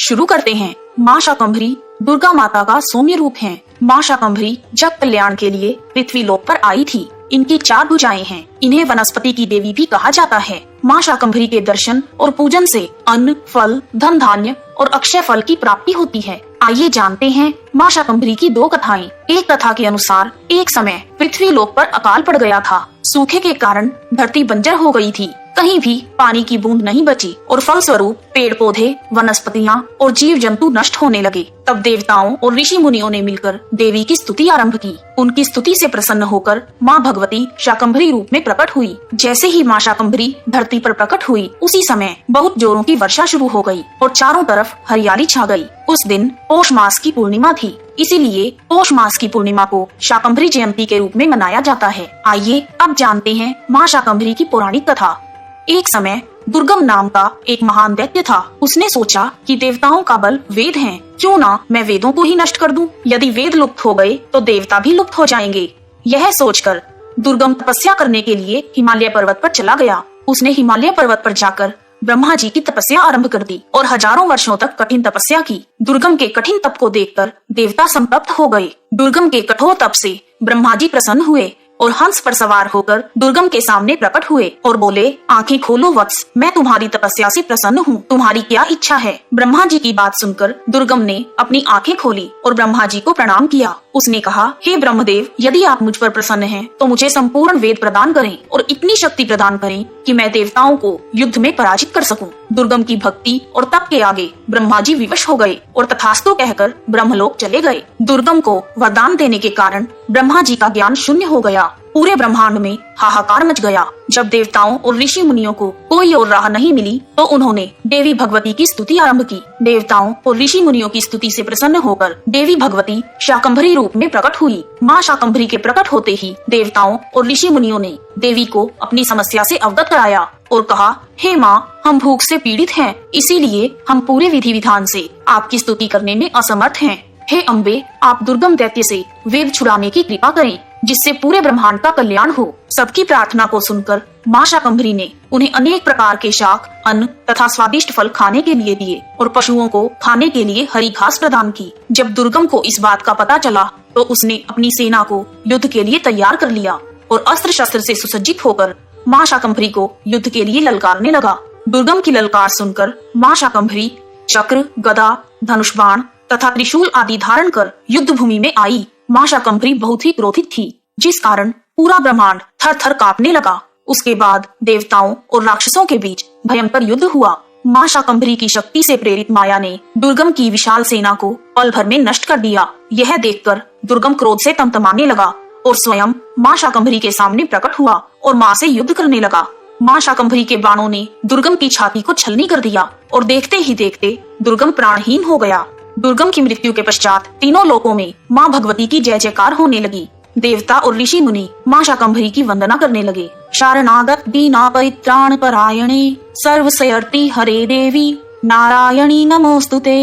शुरू करते हैं। माँ शाकंभरी दुर्गा माता का सौम्य रूप है। माँ शाकंभरी जग कल्याण के लिए पृथ्वी लोक पर आई थी। इनकी 4 भुजाएं हैं। इन्हें वनस्पति की देवी भी कहा जाता है। माँ शाकंभरी के दर्शन और पूजन से अन्न, फल, धन धान्य और अक्षय फल की प्राप्ति होती है। आइए जानते हैं माँ शाकंभरी की 2 कथाएं। एक कथा के अनुसार एक समय पृथ्वी लोक पर अकाल पड़ गया था। सूखे के कारण धरती बंजर हो गई थी। कहीं भी पानी की बूंद नहीं बची और फलस्वरूप पेड़ पौधे, वनस्पतियाँ और जीव जंतु नष्ट होने लगे। तब देवताओं और ऋषि मुनियों ने मिलकर देवी की स्तुति आरंभ की। उनकी स्तुति से प्रसन्न होकर माँ भगवती शाकंभरी रूप में प्रकट हुई। जैसे ही माँ शाकंभरी धरती पर प्रकट हुई, उसी समय बहुत जोरों की वर्षा शुरू हो गई और चारों तरफ हरियाली छा गई। उस दिन पौष मास की पूर्णिमा थी, इसीलिए पौष मास की पूर्णिमा को शाकंभरी जयंती के रूप में मनाया जाता है। आइए अब जानते हैं माँ शाकंभरी की पौराणिक कथा। एक समय दुर्गम नाम का एक महान दैत्य था। उसने सोचा कि देवताओं का बल वेद हैं, क्यों ना मैं वेदों को ही नष्ट कर दूं। यदि वेद लुप्त हो गए तो देवता भी लुप्त हो जाएंगे। यह सोचकर दुर्गम तपस्या करने के लिए हिमालय पर्वत पर चला गया। उसने हिमालय पर्वत पर जाकर ब्रह्मा जी की तपस्या आरंभ कर दी और हजारों वर्षों तक कठिन तपस्या की। दुर्गम के कठिन तप को देखकर देवता संतप्त हो गए। दुर्गम के कठोर तप से ब्रह्मा जी प्रसन्न हुए और हंस पर सवार होकर दुर्गम के सामने प्रकट हुए और बोले, आंखें खोलो वत्स, मैं तुम्हारी तपस्या से प्रसन्न हूँ। तुम्हारी क्या इच्छा है? ब्रह्मा जी की बात सुनकर दुर्गम ने अपनी आंखें खोली और ब्रह्मा जी को प्रणाम किया। उसने कहा, हे ब्रह्मदेव, यदि आप मुझ पर प्रसन्न हैं, तो मुझे संपूर्ण वेद प्रदान करें और इतनी शक्ति प्रदान करें कि मैं देवताओं को युद्ध में पराजित कर सकूं। दुर्गम की भक्ति और तप के आगे ब्रह्मा जी विवश हो गए और तथास्तु कहकर ब्रह्मलोक चले गए। दुर्गम को वरदान देने के कारण ब्रह्मा जी का ज्ञान शून्य हो गया। पूरे ब्रह्मांड में हाहाकार मच गया। जब देवताओं और ऋषि मुनियों को कोई और राह नहीं मिली, तो उन्होंने देवी भगवती की स्तुति आरंभ की। देवताओं और ऋषि मुनियों की स्तुति से प्रसन्न होकर देवी भगवती शाकंभरी रूप में प्रकट हुई। माँ शाकंभरी के प्रकट होते ही देवताओं और ऋषि मुनियों ने देवी को अपनी समस्या से अवगत कराया और कहा, हे माँ, हम भूख से पीड़ित हैं, इसीलिए हम पूरे विधि विधान से आपकी स्तुति करने में असमर्थ हैं। हे अम्बे, आप दुर्गम दैत्य से वेद छुड़ाने की कृपा करें, जिससे पूरे ब्रह्मांड का कल्याण हो। सबकी प्रार्थना को सुनकर माँ शाकंभरी ने उन्हें अनेक प्रकार के शाक, अन्न तथा स्वादिष्ट फल खाने के लिए दिए और पशुओं को खाने के लिए हरी घास प्रदान की। जब दुर्गम को इस बात का पता चला, तो उसने अपनी सेना को युद्ध के लिए तैयार कर लिया और अस्त्र शस्त्र से सुसज्जित होकर माँ शाकंभरी को युद्ध के लिए ललकारने लगा। दुर्गम की ललकार सुनकर माँ शाकंभरी चक्र, गदा, धनुष बाण तथा त्रिशूल आदि धारण कर युद्ध भूमि में आई। माँ शाकंभरी बहुत ही क्रोधित थी, जिस कारण पूरा ब्रह्मांड थर थर कांपने लगा। उसके बाद देवताओं और राक्षसों के बीच भयंकर युद्ध हुआ। माँ शाकंभरी की शक्ति से प्रेरित माया ने दुर्गम की विशाल सेना को पल भर में नष्ट कर दिया। यह देखकर दुर्गम क्रोध से तमतमाने लगा और स्वयं माँ शाकंभरी के सामने प्रकट हुआ और माँ से युद्ध करने लगा। माँ शाकंभरी के बाणों ने दुर्गम की छाती को छलनी कर दिया और देखते ही देखते दुर्गम प्राणहीन हो गया। दुर्गम की मृत्यु के पश्चात तीनों लोकों में माँ भगवती की जय जयकार होने लगी। देवता और ऋषि मुनि माँ शाकंभरी की वंदना करने लगे। शरणागत दीना परित्राण परायणे सर्वशयर्ति हरे देवी नारायणी नमोस्तुते।